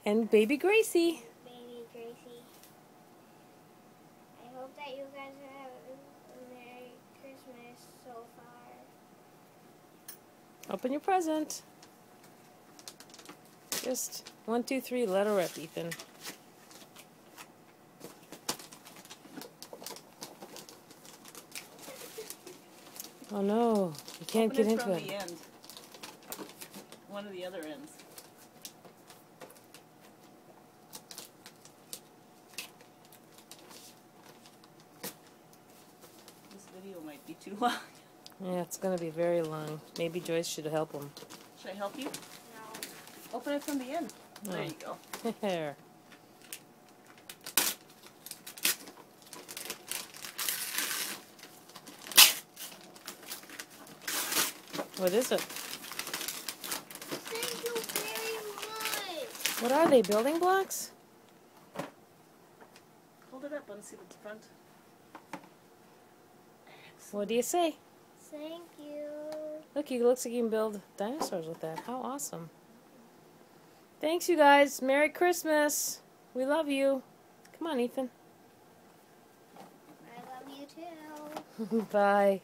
And baby Gracie. Baby Gracie. I hope that you guys have a Merry Christmas so far. Open your present. Just 1, 2, 3, let her rip, Ethan. Oh no, you can't get into from it. The end. One of the other ends. This video might be too long. Yeah, it's going to be very long. Maybe Joyce should help him. Should I help you? No. Open it from the end. Oh. There you go. There. What is it? Thank you very much. What are they, building blocks? Hold it up and see the front. What do you say? Thank you. Look, it looks like you can build dinosaurs with that. How awesome. Thanks, you guys. Merry Christmas. We love you. Come on, Ethan. I love you too. Bye.